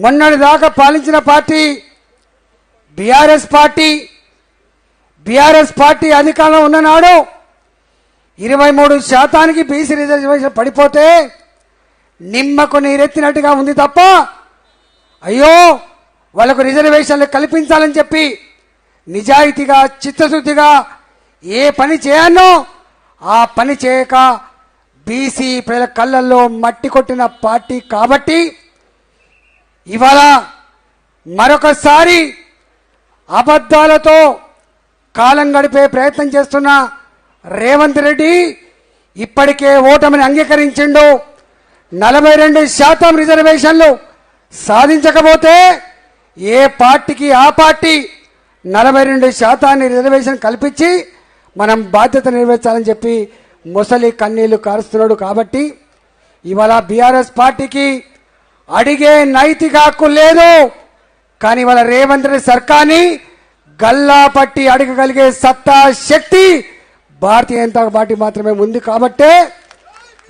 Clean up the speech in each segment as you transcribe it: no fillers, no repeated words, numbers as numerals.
మొన్నటి దాకా పాలించిన party BRS party. BRS party అధికారంలో ఉన్ననాడు 23% బీసీ రిజర్వేషన్ పడిపోతే నిమ్మకు నీరెత్తినట్టుగా ఉంది తప్ప అయ్యో వాళ్ళకు రిజర్వేషన్లు కల్పించాలని చెప్పి నిజాయితీగా చిత్తశుద్ధిగా ఏ పని చేయాలో ఆ పని చేయక బీసీ ప్రజల కళ్ళల్లో మట్టి కొట్టిన పార్టీ కాబట్టి ఇవాళ మరొకసారి అబద్ధాలతో కాలం గడిపే ప్రయత్నం చేస్తున్న రేవంత్ రెడ్డి ఇప్పటికే ఓటమిని అంగీకరించిండు. 42% రిజర్వేషన్లు సాధించకపోతే ఏ పార్టీకి ఆ పార్టీ 42% రిజర్వేషన్ కల్పించి మనం బాధ్యత నెరవేర్చాలని చెప్పి ముసలి కన్నీళ్లు కారుస్తున్నాడు. కాబట్టి ఇవాళ బీఆర్ఎస్ పార్టీకి అడిగే నైతిక హక్కు లేదు. కానీ ఇవాళ రేవంత్ రెడ్డి సర్కార్ని గల్లా పట్టి అడగగలిగే సత్తా శక్తి భారతీయ జనతా పార్టీ మాత్రమే ఉంది. కాబట్టే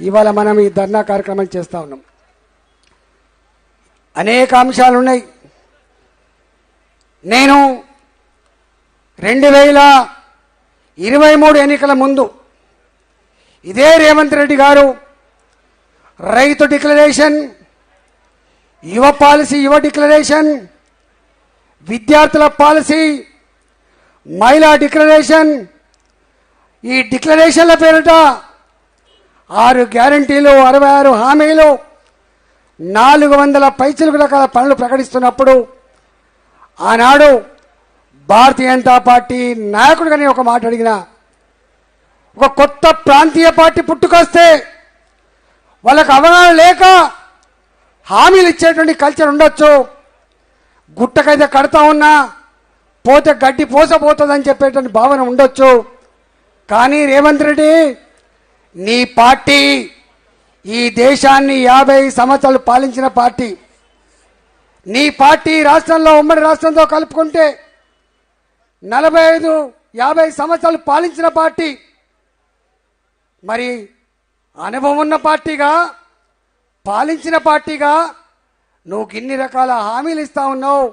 ఇవాళ మనం ఈ ధర్నా కార్యక్రమం చేస్తా ఉన్నాం. అనేక అంశాలు ఉన్నాయి. నేను 2023 ఎన్నికల ముందు ఇదే రేవంత్ రెడ్డి గారు రైతు డిక్లరేషన్, యువ పాలసీ, యువ డిక్లరేషన్, విద్యార్థుల పాలసీ, మహిళా డిక్లరేషన్, ఈ డిక్లరేషన్ల పేరిట 6 గ్యారంటీలు, 66 హామీలు, 400 పైచిలకు రకాల పనులు ప్రకటిస్తున్నప్పుడు ఆనాడు భారతీయ జనతా పార్టీ నాయకుడిగా నేను ఒక మాట అడిగిన, ఒక కొత్త ప్రాంతీయ పార్టీ పుట్టుకొస్తే వాళ్ళకు అవగాహన లేక హామీలు ఇచ్చేటువంటి కల్చర్ ఉండొచ్చు, గుట్టకైతే కడతా ఉన్నా పోతే గడ్డి పోసపోతుందని చెప్పేటువంటి భావన ఉండొచ్చు. కానీ రేవంత్ రెడ్డి నీ పార్టీ ఈ దేశాన్ని 50 సంవత్సరాలు పాలించిన పార్టీ. నీ పార్టీ రాష్ట్రంలో ఉమ్మడి రాష్ట్రంతో కలుపుకుంటే 45-50 సంవత్సరాలు పాలించిన పార్టీ. మరి అనుభవం ఉన్న పార్టీగా, పాలించిన పార్టీగా నువ్వు ఇన్ని రకాల హామీలు ఇస్తా ఉన్నావు.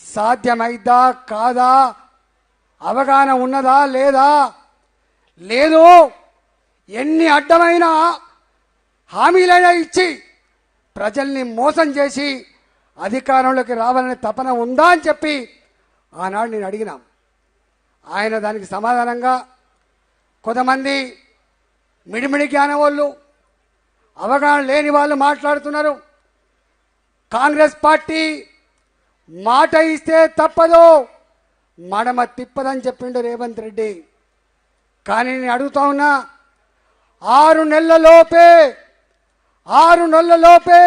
సాధ్యమైద్దా కాదా? అవగాహన ఉన్నదా లేదా? లేదు. ఎన్ని అడ్డమైన హామీలైనా ఇచ్చి ప్రజల్ని మోసం చేసి అధికారంలోకి రావాలనే తపన ఉందా అని చెప్పి ఆనాడు నేను అడిగినా. ఆయన దానికి సమాధానంగా కొంతమంది మిడిమిడి జ్ఞానం వాళ్ళు, అవగాహన లేని వాళ్ళు మాట్లాడుతున్నారు. కాంగ్రెస్ పార్టీ మాట ఇస్తే తప్పదు, మడమ తిప్పదని చెప్పిండు రేవంత్ రెడ్డి. కానీ నేను అడుగుతా ఉన్నా, 6 నెలలలోపే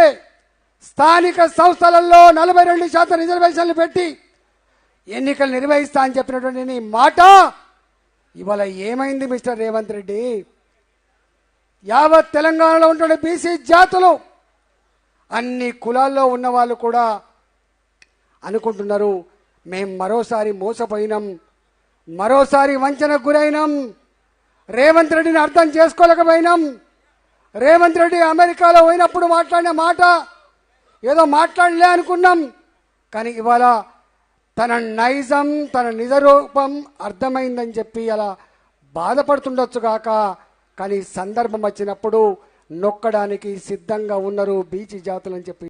స్థానిక సంస్థలలో 42% రిజర్వేషన్లు పెట్టి ఎన్నికలు నిర్వహిస్తా అని చెప్పినటువంటి నీ మాట ఇవాళ ఏమైంది మిస్టర్ రేవంత్ రెడ్డి? యావత్ తెలంగాణలో ఉంటున్న బీసీ జాతులు, అన్ని కులాల్లో ఉన్న వాళ్ళు కూడా అనుకుంటున్నారు మేము మరోసారి మోసపోయినాం, మరోసారి వంచనకు గురైనాం, రేవంత్ రెడ్డిని అర్థం చేసుకోలేకపోయినాం. రేవంత్ రెడ్డి అమెరికాలో పోయినప్పుడు మాట్లాడిన మాట ఏదో మాట్లాడలే అనుకున్నాం. కానీ ఇవాళ తన నైజం, తన నిజరూపం అర్థమైందని చెప్పి అలా బాధపడుతుండొచ్చు కాక, కానీ సందర్భం వచ్చినప్పుడు నొక్కడానికి సిద్ధంగా ఉన్నారు బీసీ జాతులని చెప్పి